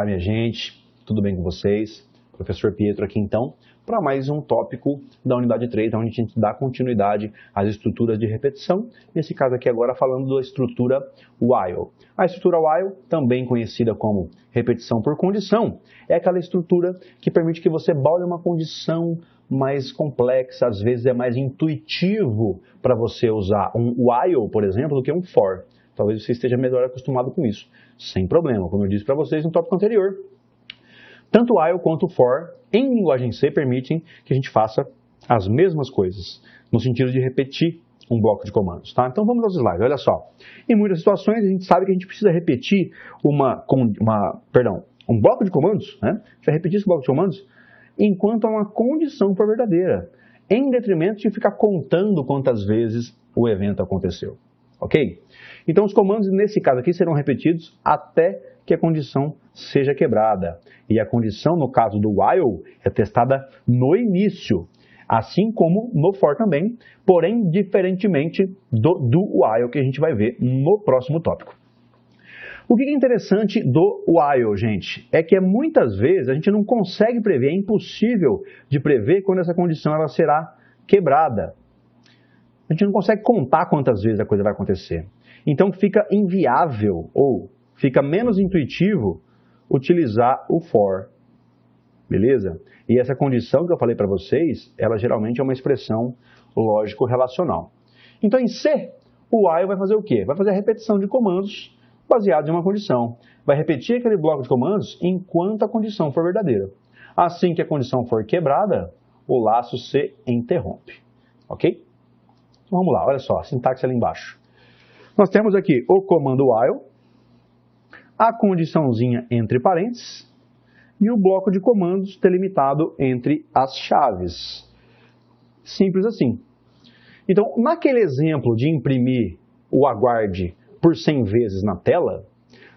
minha gente, tudo bem com vocês? Professor Pietro aqui então, para mais um tópico da unidade 3, onde a gente dá continuidade às estruturas de repetição, nesse caso aqui agora falando da estrutura while. A estrutura while, também conhecida como repetição por condição, é aquela estrutura que permite que você bole uma condição mais complexa, às vezes é mais intuitivo para você usar um while, por exemplo, do que um for. Talvez você esteja melhor acostumado com isso. Sem problema, como eu disse para vocês no tópico anterior. Tanto o while quanto o for, em linguagem C, permitem que a gente faça as mesmas coisas, no sentido de repetir um bloco de comandos, tá? Então vamos aos slides, olha só. Em muitas situações a gente sabe que a gente precisa repetir um bloco de comandos, né? A gente vai repetir esse bloco de comandos enquanto há uma condição for verdadeira, em detrimento de ficar contando quantas vezes o evento aconteceu. Ok? Então os comandos nesse caso aqui serão repetidos até que a condição seja quebrada. E a condição no caso do while é testada no início, assim como no for também, porém diferentemente do while que a gente vai ver no próximo tópico. O que é interessante do while, gente, é que muitas vezes a gente não consegue prever, é impossível de prever quando essa condição ela será quebrada. A gente não consegue contar quantas vezes a coisa vai acontecer. Então fica inviável ou fica menos intuitivo utilizar o for. Beleza? E essa condição que eu falei para vocês, ela geralmente é uma expressão lógico-relacional. Então em C, o while vai fazer o quê? Vai fazer a repetição de comandos baseados em uma condição. Vai repetir aquele bloco de comandos enquanto a condição for verdadeira. Assim que a condição for quebrada, o laço se interrompe. Ok? Então vamos lá, olha só, a sintaxe ali embaixo. Nós temos aqui o comando while, a condiçãozinha entre parênteses e o bloco de comandos delimitado entre as chaves. Simples assim. Então, naquele exemplo de imprimir o aguarde por 100 vezes na tela,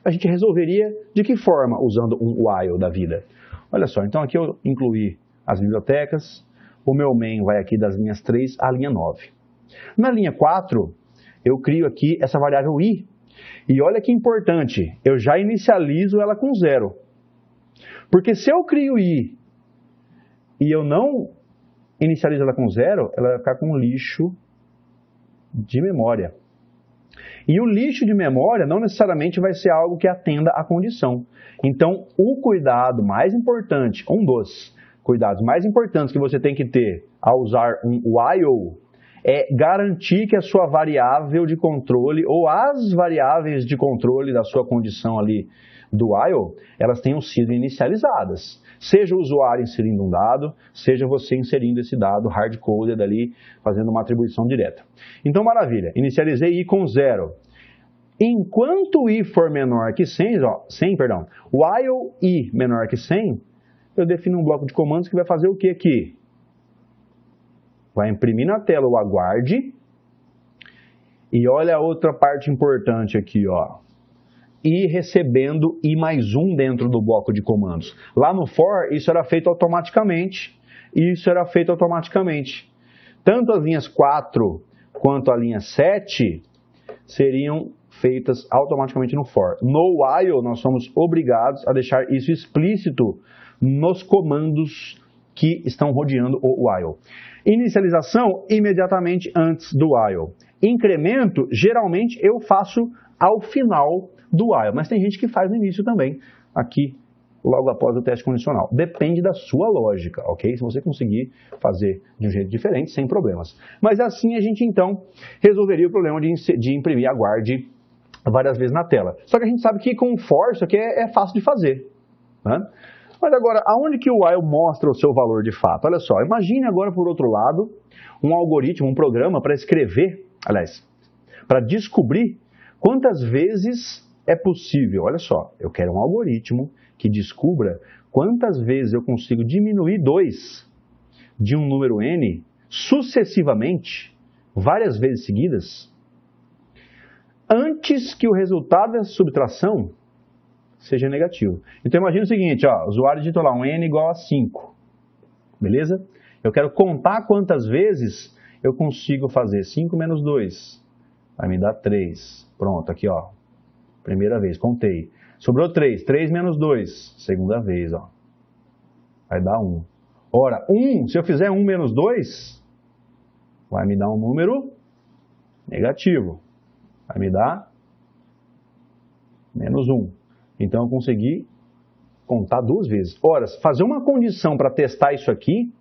a gente resolveria de que forma usando um while da vida? Olha só, então aqui eu incluí as bibliotecas, o meu main vai aqui das linhas 3 à linha 9. Na linha 4, eu crio aqui essa variável i. E olha que importante, eu já inicializo ela com 0. Porque se eu crio i e eu não inicializo ela com 0, ela vai ficar com lixo de memória. E o lixo de memória não necessariamente vai ser algo que atenda à condição. Então, o cuidado mais importante, um dos cuidados mais importantes que você tem que ter ao usar um while é garantir que a sua variável de controle ou as variáveis de controle da sua condição ali do while, elas tenham sido inicializadas. Seja o usuário inserindo um dado, seja você inserindo esse dado hard-coded ali, fazendo uma atribuição direta. Então, maravilha. Inicializei i com 0. Enquanto i for menor que 100, while i menor que 100, eu defino um bloco de comandos que vai fazer o que aqui? Vai imprimir na tela o aguarde. E olha a outra parte importante aqui, ó. E recebendo i mais 1 dentro do bloco de comandos. Lá no for, isso era feito automaticamente. Tanto as linhas 4 quanto a linha 7 seriam feitas automaticamente no for. No while, nós somos obrigados a deixar isso explícito nos comandos que estão rodeando o while. Inicialização, imediatamente antes do while. Incremento, geralmente eu faço ao final do while, mas tem gente que faz no início também, aqui logo após o teste condicional. Depende da sua lógica, ok? Se você conseguir fazer de um jeito diferente, sem problemas. Mas assim a gente então resolveria o problema de imprimir aguarde várias vezes na tela. Só que a gente sabe que com for isso aqui é fácil de fazer, né? Mas agora, aonde que o while mostra o seu valor de fato? Olha só, imagine agora por outro lado um algoritmo, um programa para escrever, aliás, para descobrir quantas vezes é possível. Olha só, eu quero um algoritmo que descubra quantas vezes eu consigo diminuir 2 de um número n sucessivamente, várias vezes seguidas, antes que o resultado dessa subtração seja negativo. Então imagina o seguinte, ó, o usuário digitou lá um n igual a 5, beleza? Eu quero contar quantas vezes eu consigo fazer 5 menos 2, vai me dar 3. Pronto, aqui ó, primeira vez, contei. Sobrou 3. 3 menos 2. Segunda vez, ó. Vai dar 1. Ora, 1, se eu fizer 1 menos 2, vai me dar um número negativo. Vai me dar menos 1. Então, eu consegui contar 2 vezes. Ora, fazer uma condição para testar isso aqui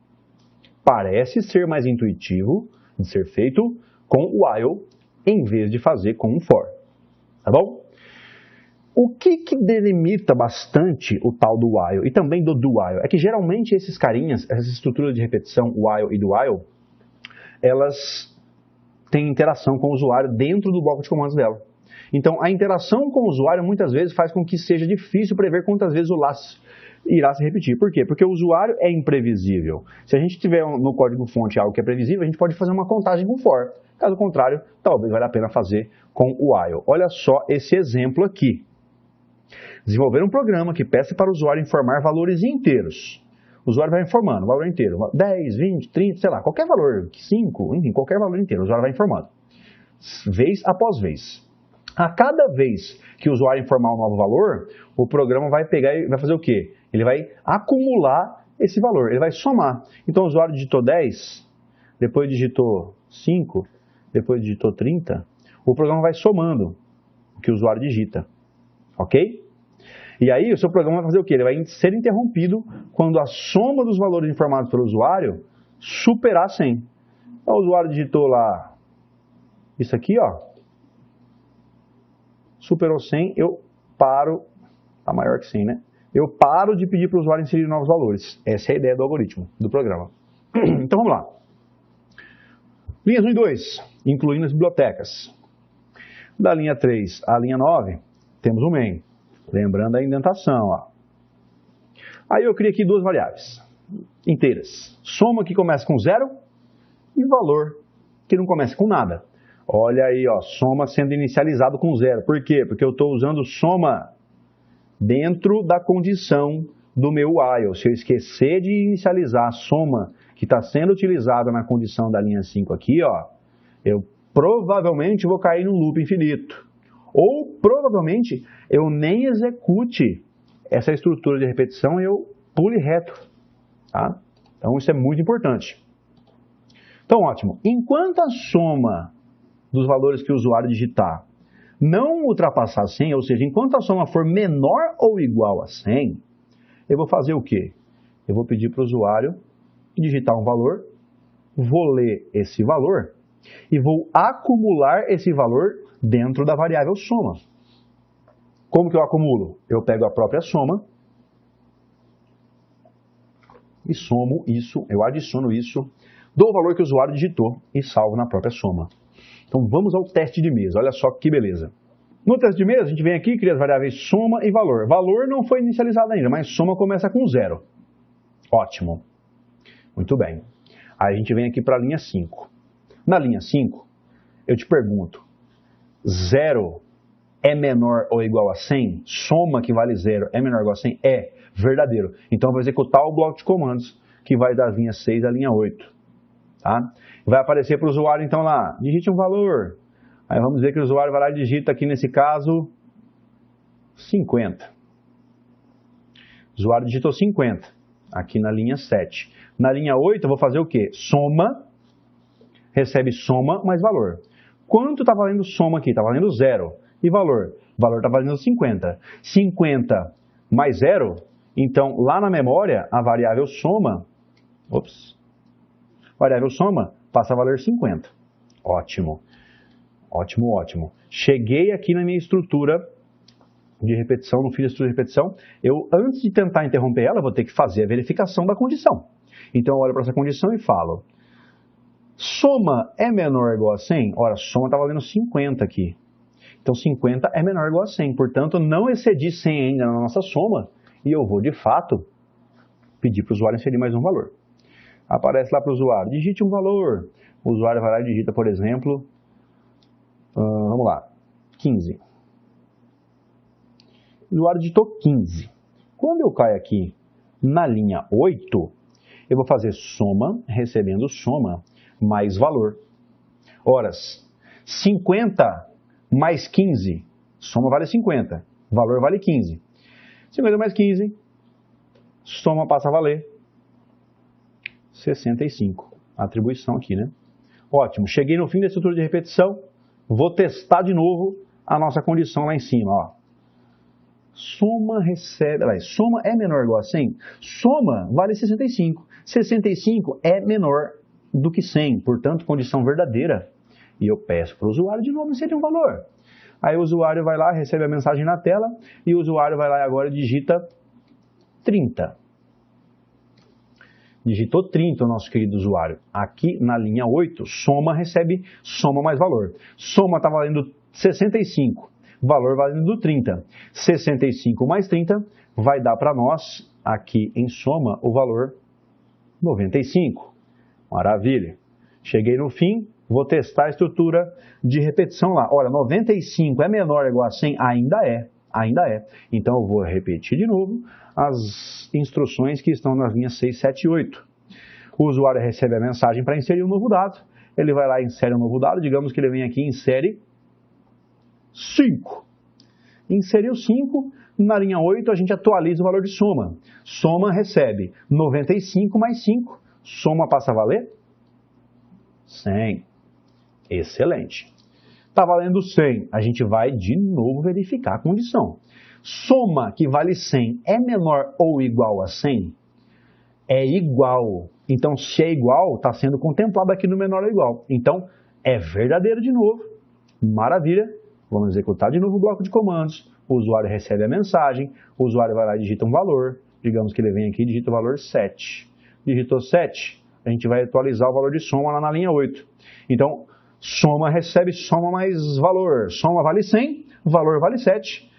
parece ser mais intuitivo de ser feito com o while em vez de fazer com o for. Tá bom? O que delimita bastante o tal do while e também do do while é que geralmente esses carinhas, essas estruturas de repetição while e do while, elas têm interação com o usuário dentro do bloco de comandos dela. Então, a interação com o usuário muitas vezes faz com que seja difícil prever quantas vezes o laço irá se repetir. Por quê? Porque o usuário é imprevisível. Se a gente tiver no código-fonte algo que é previsível, a gente pode fazer uma contagem com for. Caso contrário, talvez valha a pena fazer com o while. Olha só esse exemplo aqui. Desenvolver um programa que peça para o usuário informar valores inteiros. O usuário vai informando o valor inteiro. 10, 20, 30, sei lá, qualquer valor, 5, enfim, qualquer valor inteiro. O usuário vai informando. Vez após vez. A cada vez que o usuário informar um novo valor, o programa vai pegar e vai fazer o quê? Ele vai acumular esse valor, ele vai somar. Então o usuário digitou 10, depois digitou 5, depois digitou 30, o programa vai somando o que o usuário digita. Ok? E aí o seu programa vai fazer o quê? Ele vai ser interrompido quando a soma dos valores informados pelo usuário superar 100. Então o usuário digitou lá isso aqui, ó. Superou 100, eu paro, tá maior que 100, né? Eu paro de pedir para o usuário inserir novos valores. Essa é a ideia do algoritmo, do programa. Então vamos lá. Linhas 1 e 2, incluindo as bibliotecas. Da linha 3 à linha 9, temos o main. Lembrando a indentação, ó. Aí eu criei aqui duas variáveis inteiras. Soma que começa com 0 e valor que não começa com nada. Olha aí, ó, soma sendo inicializado com 0. Por quê? Porque eu estou usando soma dentro da condição do meu while. Se eu esquecer de inicializar a soma que está sendo utilizada na condição da linha 5 aqui, ó, eu provavelmente vou cair num loop infinito. Ou provavelmente eu nem execute essa estrutura de repetição e eu pule reto. Tá? Então isso é muito importante. Então ótimo. Enquanto a soma dos valores que o usuário digitar não ultrapassar 100, ou seja, enquanto a soma for menor ou igual a 100, eu vou fazer o quê? Eu vou pedir para o usuário digitar um valor, vou ler esse valor e vou acumular esse valor dentro da variável soma. Como que eu acumulo? Eu pego a própria soma e somo isso, eu adiciono isso, dou o valor que o usuário digitou e salvo na própria soma. Então vamos ao teste de mesa, olha só que beleza. No teste de mesa a gente vem aqui e cria as variáveis soma e valor. Valor não foi inicializado ainda, mas soma começa com 0. Ótimo. Muito bem. Aí a gente vem aqui para a linha 5. Na linha 5, eu te pergunto, 0 é menor ou igual a 100? Soma que vale 0 é menor ou igual a 100? É verdadeiro. Então eu vou executar o bloco de comandos que vai da linha 6 à linha 8. Tá? Vai aparecer para o usuário então lá, digite um valor. Aí vamos ver que o usuário vai lá e digita aqui nesse caso 50. O usuário digitou 50, aqui na linha 7. Na linha 8 eu vou fazer o quê? Soma, recebe soma mais valor. Quanto está valendo soma aqui? Está valendo 0. E valor? O valor está valendo 50. 50 mais 0, então lá na memória a variável soma, variável soma passa a valer 50. Ótimo. Ótimo, ótimo. Cheguei aqui na minha estrutura de repetição, no fim da estrutura de repetição. Eu, antes de tentar interromper ela, vou ter que fazer a verificação da condição. Então eu olho para essa condição e falo, soma é menor ou igual a 100? Ora, soma está valendo 50 aqui. Então 50 é menor ou igual a 100. Portanto, não excedi 100 ainda na nossa soma. E eu vou, de fato, pedir para o usuário inserir mais um valor. Aparece lá para o usuário, digite um valor. O usuário vai lá e digita, por exemplo, vamos lá, 15. O usuário digitou 15. Quando eu caio aqui na linha 8, eu vou fazer soma, recebendo soma, mais valor. Horas, 50 mais 15, soma vale 50. valor vale 15. 50 mais 15, soma passa a valer 65. Atribuição aqui, né? Ótimo, cheguei no fim da estrutura de repetição, vou testar de novo a nossa condição lá em cima, ó. Soma é menor ou igual a 100? Soma vale 65. 65 é menor do que 100, portanto, condição verdadeira. E eu peço para o usuário de novo inserir um valor. Aí o usuário vai lá, recebe a mensagem na tela, e o usuário vai lá agora e digita 30. Digitou 30 o nosso querido usuário. Aqui na linha 8, soma recebe soma mais valor. Soma está valendo 65, valor valendo 30. 65 mais 30 vai dar para nós, aqui em soma, o valor 95. Maravilha. Cheguei no fim, vou testar a estrutura de repetição lá. Olha, 95 é menor ou igual a 100? Ainda é. Então eu vou repetir de novo as instruções que estão nas linhas 6, 7 e 8. O usuário recebe a mensagem para inserir um novo dado. Ele vai lá e insere um novo dado. Digamos que ele vem aqui e insere 5. Inseriu 5. Na linha 8 a gente atualiza o valor de soma. Soma recebe 95 mais 5. Soma passa a valer 100. Excelente. Está valendo 100. A gente vai de novo verificar a condição. Soma que vale 100 é menor ou igual a 100? É igual. Então, se é igual, está sendo contemplado aqui no menor ou igual. Então, é verdadeiro de novo. Maravilha. Vamos executar de novo o bloco de comandos. O usuário recebe a mensagem. O usuário vai lá e digita um valor. Digamos que ele vem aqui e digita o valor 7. Digitou 7. A gente vai atualizar o valor de soma lá na linha 8. Então, soma recebe soma mais valor. Soma vale 100, valor vale 7.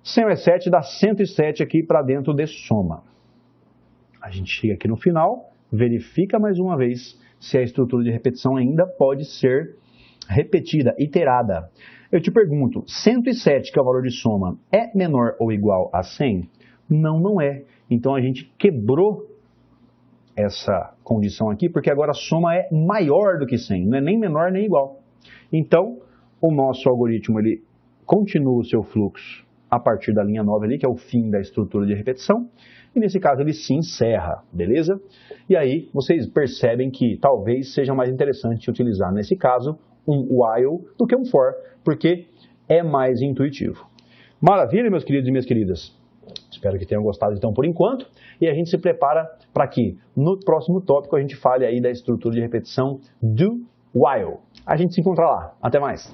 100 mais 7 dá 107 aqui para dentro de soma. A gente chega aqui no final, verifica mais uma vez se a estrutura de repetição ainda pode ser repetida, iterada. Eu te pergunto, 107, que é o valor de soma, é menor ou igual a 100? Não, não é. Então a gente quebrou essa condição aqui, porque agora a soma é maior do que 100, não é nem menor nem igual. Então, o nosso algoritmo ele continua o seu fluxo a partir da linha 9 ali, que é o fim da estrutura de repetição, e nesse caso ele se encerra, beleza? E aí vocês percebem que talvez seja mais interessante utilizar, nesse caso, um while do que um for, porque é mais intuitivo. Maravilha, meus queridos e minhas queridas? Espero que tenham gostado então por enquanto, e a gente se prepara para que no próximo tópico a gente fale aí da estrutura de repetição do while. A gente se encontra lá. Até mais!